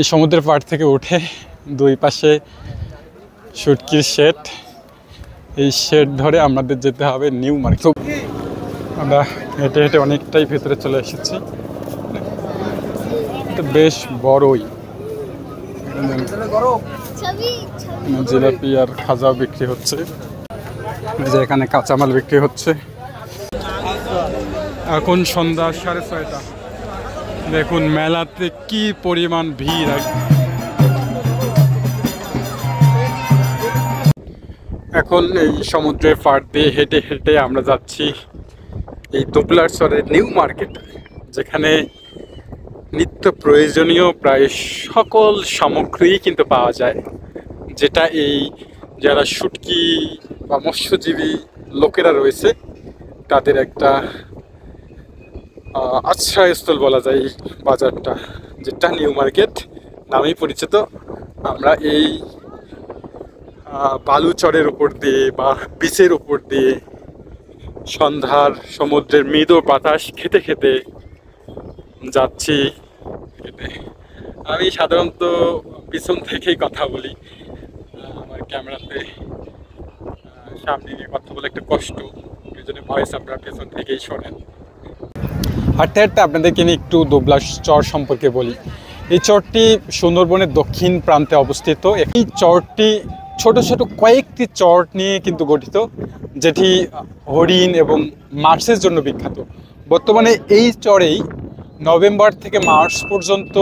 এই সমুদ্রের পাড় থেকে উঠে দুই পাশে শুটকির শেড, এই শেড ধরে আমাদের যেতে হবে নিউ মার্কেট। আমরা হেঁটে হেঁটে অনেকটাই ভেতরে চলে এসেছি। বেশ বড়ই, জিলাপি আর খাজা বিক্রি হচ্ছে, যে এখানে কাঁচামাল বিক্রি হচ্ছে। এখন সন্ধ্যা 6:30। দেখুন মেলাতে কি পরিমাণ ভিড়। এখন এই সমুদ্রের পাড় দিয়ে হেঁটে হেঁটে আমরা যাচ্ছি এই দুবলারচরের নিউ মার্কেট, যেখানে নিত্য প্রয়োজনীয় প্রায় সকল সামগ্রী কিন্তু পাওয়া যায়, যেটা এই যারা শুটকি বা মৎস্যজীবী লোকেরা রয়েছে তাদের একটা আশ্রয়স্থল বলা যায় এই বাজারটা, যেটা নিউ মার্কেট নামেই পরিচিত। আমরা এই বালুচরের উপর দিয়ে বা বিচের উপর দিয়ে সন্ধ্যার সমুদ্রের মৃদু বাতাস খেতে খেতে যাচ্ছি। আমি সাধারণত পিছন থেকেই কথা বলি, আমার ক্যামেরাতে সামনে নিয়ে কথা বলে একটা কষ্ট, এই জন্য ভয়েস আপনারা পেছন থেকেই শোনেন। হাঁটতে হাঁটতে আপনাদেরকে নিয়ে একটু দুবলার চর সম্পর্কে বলি। এই চরটি সুন্দরবনের দক্ষিণ প্রান্তে অবস্থিত। এই চরটি ছোট ছোট কয়েকটি চর নিয়ে কিন্তু গঠিত, যেটি হরিণ এবং মাছের জন্য বিখ্যাত। বর্তমানে এই চরেই নভেম্বর থেকে মার্চ পর্যন্ত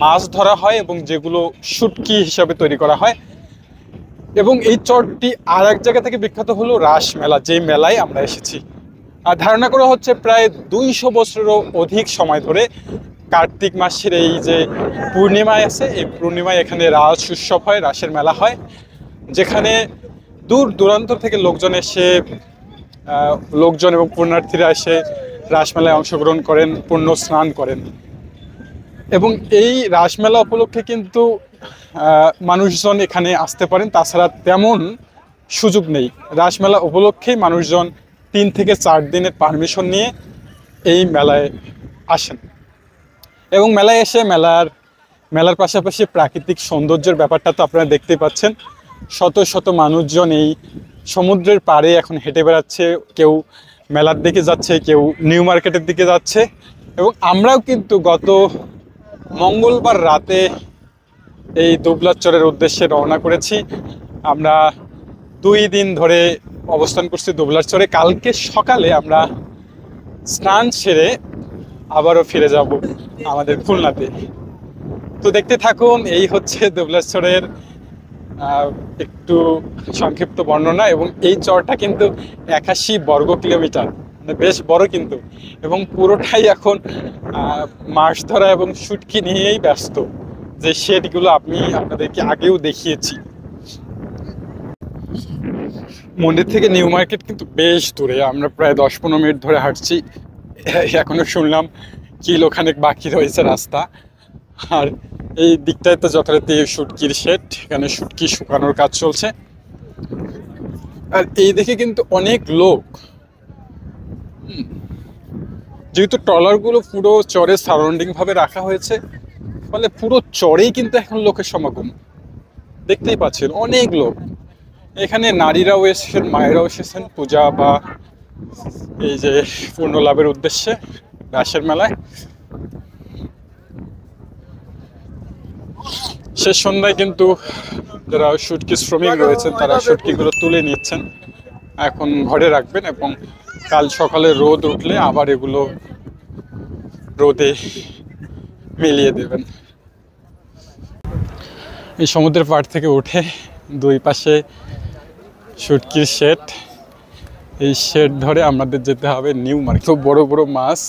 মাছ ধরা হয় এবং যেগুলো শুটকি হিসাবে তৈরি করা হয়। এবং এই চরটি আর এক জায়গা থেকে বিখ্যাত হলো রাস মেলা, যে মেলায় আমরা এসেছি। আর ধারণা করা হচ্ছে প্রায় 200 বছরেরও অধিক সময় ধরে কার্তিক মাসের এই যে পূর্ণিমায় আছে, এই পূর্ণিমায় এখানে রাস উৎসব হয়, রাসের মেলা হয়, যেখানে দূর দূরান্ত থেকে লোকজন এবং পুণ্যার্থীরা এসে রাসমেলায় অংশগ্রহণ করেন, পুণ্য স্নান করেন। এবং এই রাসমেলা উপলক্ষে কিন্তু মানুষজন এখানে আসতে পারেন, তাছাড়া তেমন সুযোগ নেই। রাসমেলা উপলক্ষেই মানুষজন 3 থেকে 4 দিনের পারমিশন নিয়ে এই মেলায় আসেন। এবং মেলায় এসে মেলার পাশাপাশি প্রাকৃতিক সৌন্দর্যের ব্যাপারটা তো আপনারা দেখতেই পাচ্ছেন। শত শত মানুষজন এই সমুদ্রের পাড়ে এখন হেঁটে বেড়াচ্ছে, কেউ মেলার দিকে যাচ্ছে, কেউ নিউ মার্কেটের দিকে যাচ্ছে। এবং আমরাও কিন্তু গত মঙ্গলবার রাতে এই দুবলারচরের উদ্দেশ্যে রওনা করেছি। আমরা 2 দিন ধরে অবস্থান করছি দুবলারচরে। কালকে সকালে আমরা স্নান সেরে আবারও ফিরে যাব আমাদের খুলনাতে। তো দেখতে থাকুন, এই হচ্ছে দুবলারচরের একটু সংক্ষিপ্ত বর্ণনা। এবং এই চরটা কিন্তু 81 বর্গ কিলোমিটার, মানে বেশ বড় কিন্তু। এবং পুরোটাই এখন মাছ ধরা এবং শুটকি নিয়েই ব্যস্ত, যে শেডগুলো আমি আপনাদেরকে আগেও দেখিয়েছি। মন্দির থেকে নিউ মার্কেট কিন্তু বেশ দূরে, আমরা প্রায় 10-15 মিনিট ধরে হাঁটছি। এখনো শুনলাম কিলোখানেক বাকি রয়েছে রাস্তা। আর এই দিকটায় তো যথারীতি শুটকির শেড, এখানে শুটকি শুকানোর কাজ চলছে। আর এই দিকে কিন্তু অনেক লোক, যেহেতু ট্রলারগুলো পুরো চরে সারাউন্ডিং ভাবে রাখা হয়েছে, ফলে পুরো চরেই কিন্তু এখন লোকের সমাগম দেখতেই পাচ্ছেন, অনেক লোক। এখানে নারীরাও এসেছেন, মায়েরাও এসেছেন পূজা বা এই যে পূর্ণ লাভের উদ্দেশ্যে রাসের মেলায়। শেষ সন্ধ্যায় কিন্তু যারা শুটকি শ্রমিক রয়েছেন তারা শুটকিগুলো তুলে নিচ্ছেন, এখন ঘরে রাখবেন এবং কাল সকালে রোদ উঠলে আবার এগুলো রোদে মিলিয়ে দেবেন। এই সমুদ্রের পাড় থেকে উঠে দুই পাশে শুটকির শেড, এই শেড ধরে আমাদের যেতে হবে নিউ মার্কেট। খুব বড় বড় মাছ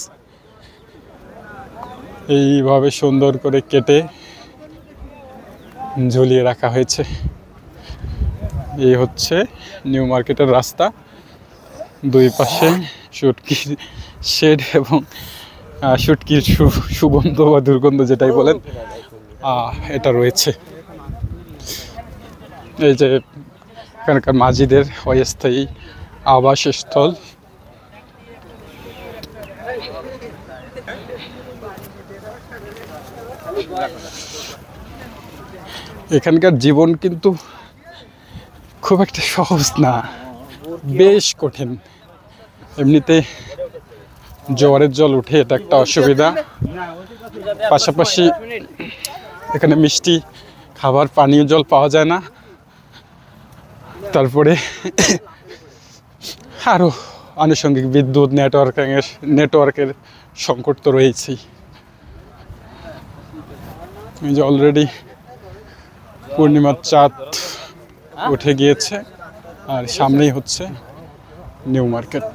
এইভাবে সুন্দর করে কেটে ঝুলিয়ে রাখা হয়েছে। এই হচ্ছে নিউ মার্কেটের রাস্তা, দুই পাশে শুটকির শেড এবং শুটকির সুগন্ধ বা দুর্গন্ধ যেটাই বলেন এটা রয়েছে। এই যে এখানকার মাঝিদের অস্থায়ী আবাসস্থল। এখানকার জীবন কিন্তু খুব একটা সহজ না, বেশ কঠিন। এমনিতে জোয়ারের জল উঠে, এটা একটা অসুবিধা। পাশাপাশি এখানে মিষ্টি খাবার, পানীয় জল পাওয়া যায় না। তারপরে আরও আনুষঙ্গিক বিদ্যুৎ, নেটওয়ার্কের সংকট তো রয়েছেই। এই যে অলরেডি পূর্ণিমার চাঁদ উঠে গিয়েছে, আর সামনেই হচ্ছে নিউ মার্কেট।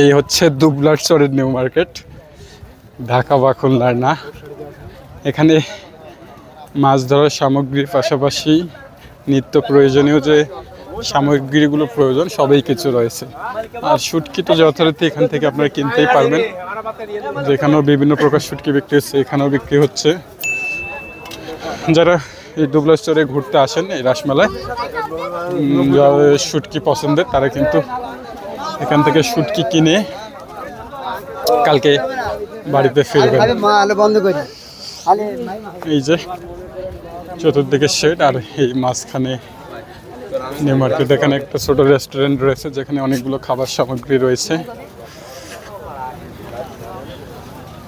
এই হচ্ছে দুবলারচরের নিউ মার্কেট, ঢাকা বা খুলনার না। এখানে মাছ ধরার সামগ্রীর পাশাপাশি নিত্য প্রয়োজনীয় যে সামগ্রীগুলো প্রয়োজন সবই কিছু রয়েছে। আর শুটকি তো যথারীতি এখান থেকে আপনারা কিনতেই পারবেন। যেখানেও বিভিন্ন প্রকার শুটকি বিক্রি হচ্ছে, এখানেও বিক্রি হচ্ছে। যারা এই দুবলারচরে ঘুরতে আসেন এই রাসমেলায়, শুটকি পছন্দের, তারা কিন্তু এখান থেকে শুটকি কিনে কালকে বাড়িতে ফিরবেন। এই যে চতুর্দিকে শেড, আর এই মাঝখানে নিউ মার্কেট। এখানে একটা ছোট রেস্টুরেন্ট রয়েছে যেখানে অনেকগুলো খাবার সামগ্রী রয়েছে,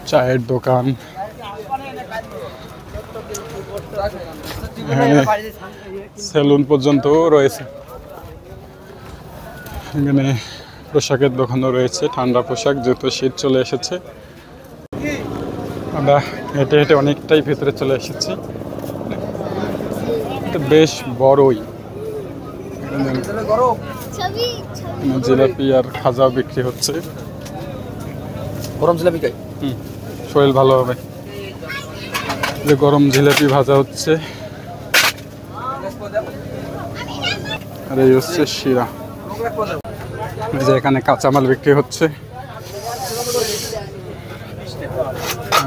চায়ের দোকান। এখানে সেলুন পর্যন্ত রয়েছে। এখানে পোশাকের দোকানও রয়েছে, ঠান্ডা পোশাক, যেহেতু শীত চলে এসেছে। আমরা হেঁটে হেঁটে অনেকটাই ভেতরে চলে এসেছি। বেশ বড়ই। জিলাপি আর খাজাও বিক্রি হচ্ছে। গরম জিলাপি খাই, শরীর ভালো হবে। যে গরম জিলাপি ভাজা হচ্ছে, আর এই হচ্ছে শিরা। যে এখানে কাঁচামাল বিক্রি হচ্ছে,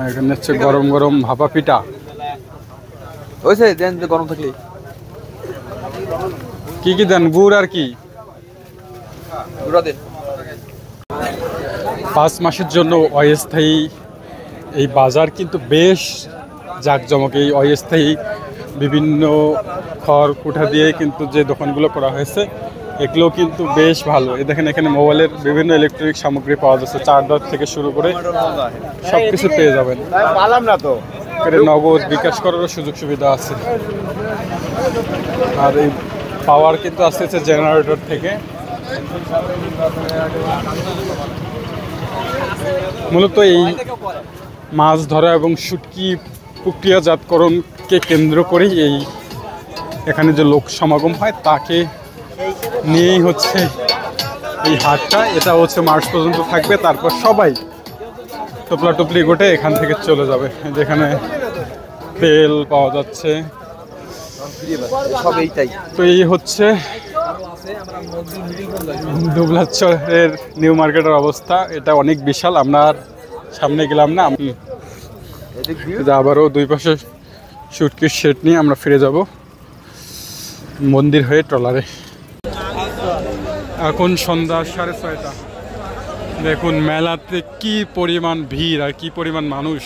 এখানে হচ্ছে গরম গরম ভাপা পিঠা। হয়েছে দেন গরম থাকলে। কি কি দেন? গুড় আর কি? 5 মাসের জন্য অস্থায়ী এই বাজার কিন্তু বেশ জাঁকজমক। এই অস্থায়ী বিভিন্ন খড় কুঠা দিয়ে কিন্তু যে দোকানগুলো করা হয়েছে, এগুলো কিন্তু বেশ ভালো। এই দেখেন, এখানে মোবাইলের বিভিন্ন ইলেকট্রনিক সামগ্রী পাওয়া যাচ্ছে, চার্জার থেকে শুরু করে সব কিছু পেয়ে যাবেন। নগদ বিকাশ করারও সুযোগ সুবিধা আছে। আর এই পাওয়ার কিন্তু আসতেছে জেনারেটর থেকে। মূলত এই মাছ ধরা এবং শুটকি প্রক্রিয়াজাতকরণকে কেন্দ্র করেই এখানে যে লোক সমাগম হয়, তাকে নিয়েই হচ্ছে এই হাটটা। এটা হচ্ছে মার্চ পর্যন্ত থাকবে, তারপর সবাই টপলা টপলি গোটে এখান থেকে চলে যাবে। যেখানে তেল পাওয়া যাচ্ছে। তো এই হচ্ছে দুবলারচরের নিউ মার্কেটের অবস্থা। এটা অনেক বিশাল, আমরা আর সামনে গেলাম না। আবারও দুই পাশে শুটকির শেড নিয়ে আমরা ফিরে যাব মন্দির হয়ে ট্রলারে। এখন সন্ধ্যা 6:30। দেখুন মেলাতে কি পরিমাণ ভিড় আর কি পরিমাণ মানুষ।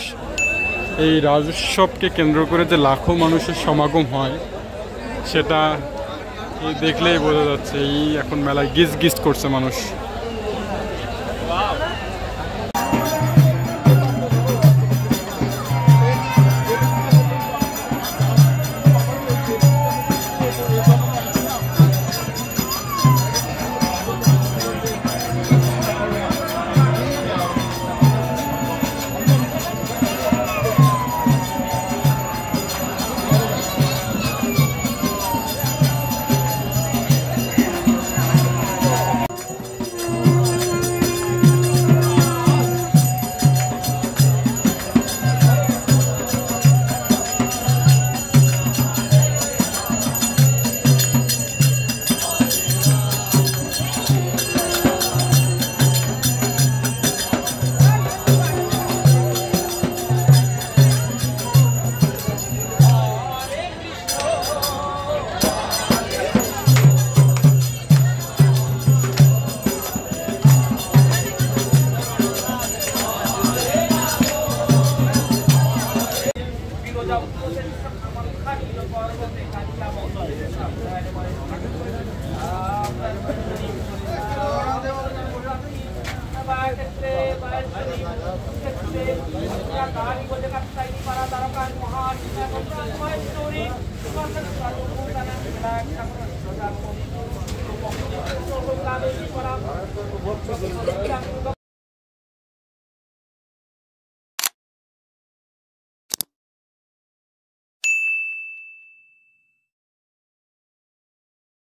এই রাজোৎসবকে কেন্দ্র করে যে লাখো মানুষের সমাগম হয়, সেটা দেখলেই বোঝা যাচ্ছে। এই এখন মেলায় গিজ গিজ করছে মানুষ। Para